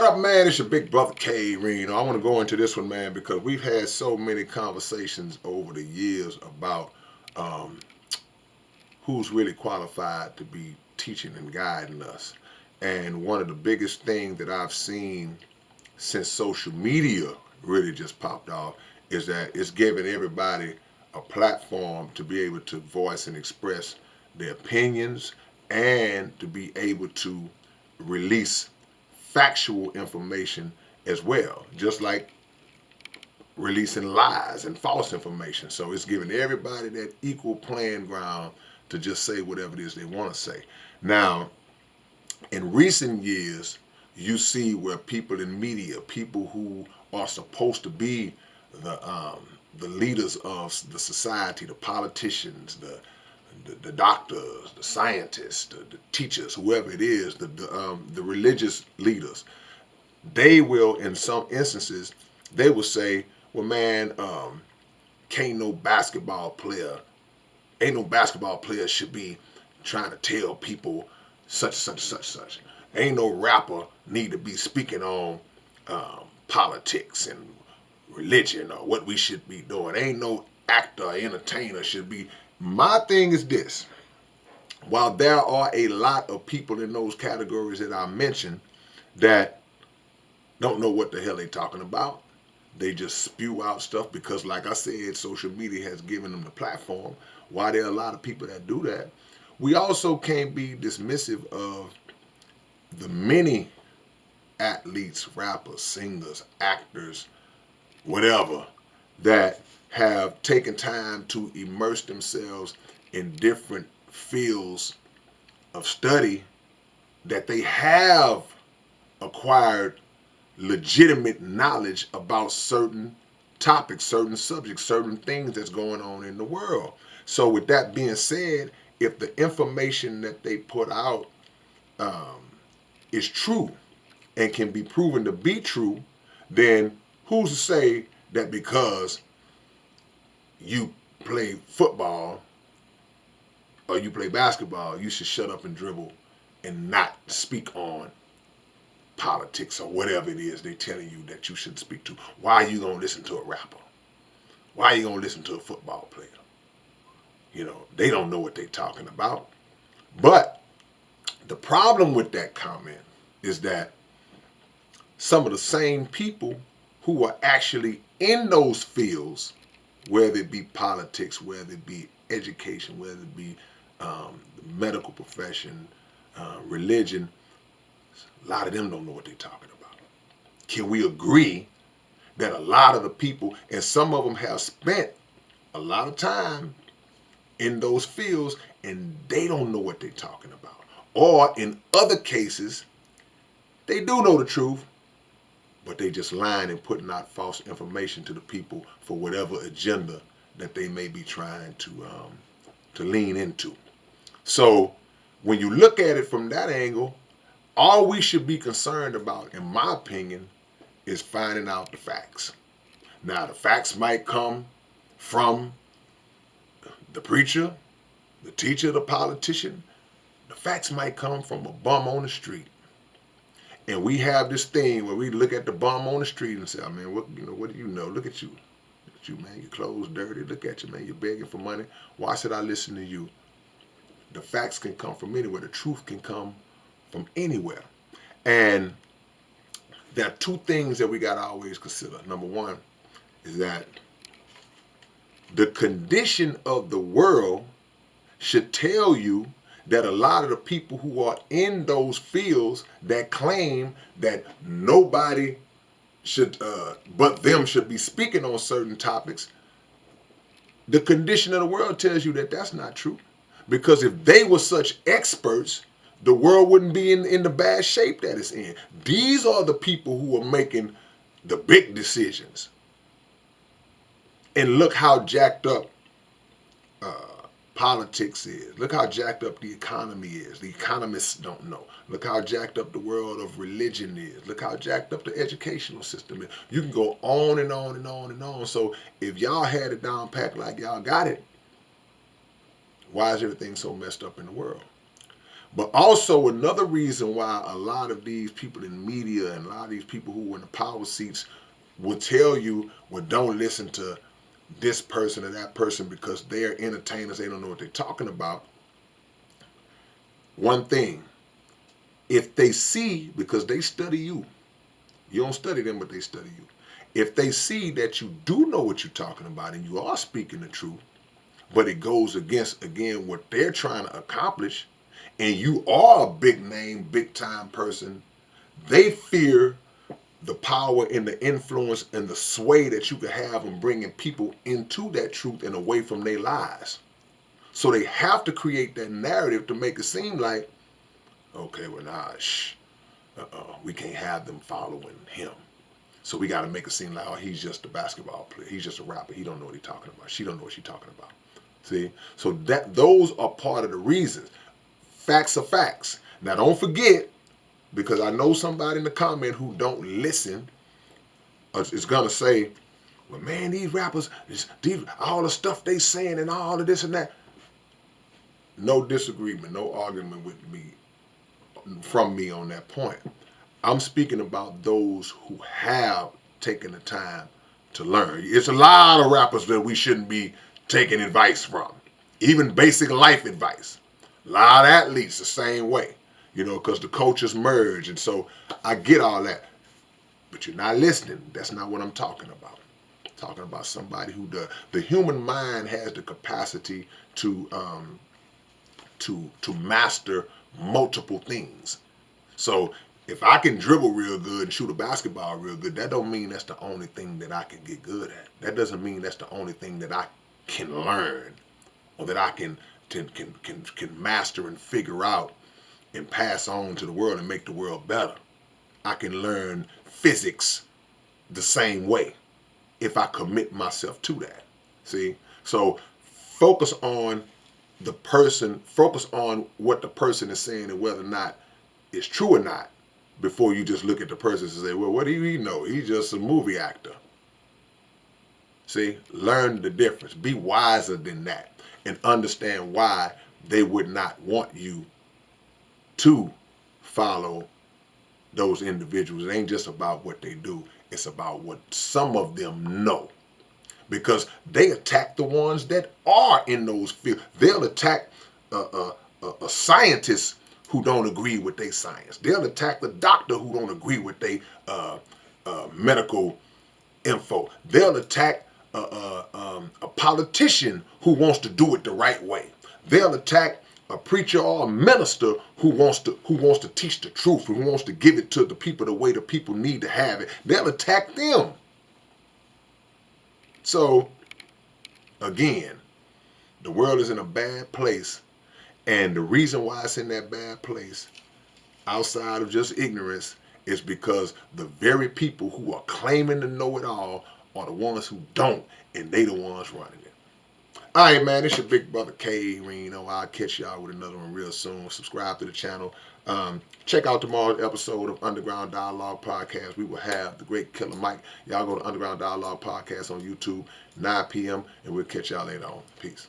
up, man? It's your big brother K-Rino. I want to go into this one, man, because we've had so many conversations over the years about um, who's really qualified to be teaching and guiding us. And one of the biggest things that I've seen since social media really just popped off is that it's giving everybody a platform to be able to voice and express their opinions and to be able to release factual information as well, just like releasing lies and false information. So it's giving everybody that equal playing ground to just say whatever it is they want to say. Now, in recent years, you see where people in media, people who are supposed to be the um, the leaders of the society, the politicians, the doctors, the scientists, the teachers, whoever it is, the religious leaders, they will, in some instances, they will say, "Well, man, can't no basketball player, ain't no basketball player should be trying to tell people such and such and such and such. Ain't no rapper need to be speaking on politics and religion or what we should be doing. Ain't no actor or entertainer should be." My thing is this: while there are a lot of people in those categories that I mentioned that don't know what the hell they talking about, they just spew out stuff because, like I said, social media has given them the platform. Why there are a lot of people that do that, we also can't be dismissive of the many athletes, rappers, singers, actors, whatever, that have taken time to immerse themselves in different fields of study, that they have acquired legitimate knowledge about certain topics, certain subjects, certain things that's going on in the world. So, with that being said, if the information that they put out um, is true and can be proven to be true, then who's to say that because you play football or you play basketball, you should shut up and dribble and not speak on politics or whatever it is they're telling you that you shouldn't speak to? Why are you going to listen to a rapper? Why are you going to listen to a football player? You know, they don't know what they're talking about. But the problem with that comment is that some of the same people who are actually in those fields, whether it be politics, whether it be education, whether it be the medical profession, religion, a lot of them don't know what they're talking about. Can we agree that a lot of the people, and some of them have spent a lot of time in those fields and they don't know what they're talking about? Or in other cases, they do know the truth, but they just lying and putting out false information to the people for whatever agenda that they may be trying to lean into. So when you look at it from that angle, all we should be concerned about, in my opinion, is finding out the facts. Now, the facts might come from the preacher, the teacher, the politician. The facts might come from a bum on the street. And we have this thing where we look at the bum on the street and say, "Oh, man, what do you know? Look at you. Look at you, man. Your clothes dirty. Look at you, man. You're begging for money. Why should I listen to you?" The facts can come from anywhere. The truth can come from anywhere. And there are two things that we got to always consider. Number one is that the condition of the world should tell you that a lot of the people who are in those fields that claim that nobody should but them should be speaking on certain topics, the condition of the world tells you that that's not true. Because if they were such experts, the world wouldn't be in the bad shape that it's in. These are the people who are making the big decisions. And look how jacked up politics is. Look how jacked up the economy is. The economists don't know. Look how jacked up the world of religion is. Look how jacked up the educational system is. You can go on and on and on and on. So if y'all had it down packed like y'all got it, why is everything so messed up in the world? But also another reason why a lot of these people in media and a lot of these people who are in the power seats will tell you, well, don't listen to this person or that person because they're entertainers. They don't know what they're talking about. One thing, if they see, because they study you, you don't study them, but they study you. If they see that you do know what you're talking about and you are speaking the truth, but it goes against, again, what they're trying to accomplish, and you are a big name, big time person, they fear the power and the influence and the sway that you could have in bringing people into that truth and away from their lies. So they have to create that narrative to make it seem like, okay, well, we can't have them following him. So we got to make it seem like, oh, he's just a basketball player. He's just a rapper. He don't know what he's talking about. She don't know what she's talking about. See? So those are part of the reasons. Facts are facts. Now, don't forget, because I know somebody in the comment who don't listen is going to say, well, man, these rappers, all the stuff they saying and all of this and that. No disagreement, no argument with me, from me on that point. I'm speaking about those who have taken the time to learn. It's a lot of rappers that we shouldn't be taking advice from, even basic life advice. A lot of athletes the same way, because the cultures merge. And so I get all that. But you're not listening. That's not what I'm talking about. I'm talking about somebody who the human mind has the capacity to master multiple things. So if I can dribble real good and shoot a basketball real good, that don't mean that's the only thing that I can get good at. That doesn't mean that's the only thing that I can learn or that I can master and figure out and pass on to the world and make the world better. I can learn physics the same way if I commit myself to that. See? So focus on the person, focus on what the person is saying and whether or not it's true or not before you just look at the person and say, well, what do he know? He's just a movie actor. See? Learn the difference. Be wiser than that and understand why they would not want you to follow those individuals. It ain't just about what they do. It's about what some of them know. Because they attack the ones that are in those fields. They'll attack a scientist who don't agree with their science. They'll attack the doctor who don't agree with their medical info. They'll attack a politician who wants to do it the right way. They'll attack a preacher or a minister who wants to teach the truth, who wants to give it to the people the way the people need to have it. They'll attack them. So, again, the world is in a bad place, and the reason why it's in that bad place, outside of just ignorance, is because the very people who are claiming to know it all are the ones who don't, and they the ones running it. All right, man, it's your big brother K-Rino. I'll catch y'all with another one real soon. Subscribe to the channel. Check out tomorrow's episode of Underground Dialogue Podcast. We will have the great Killer Mike. Y'all go to Underground Dialogue Podcast on YouTube, 9 p.m., and we'll catch y'all later on. Peace.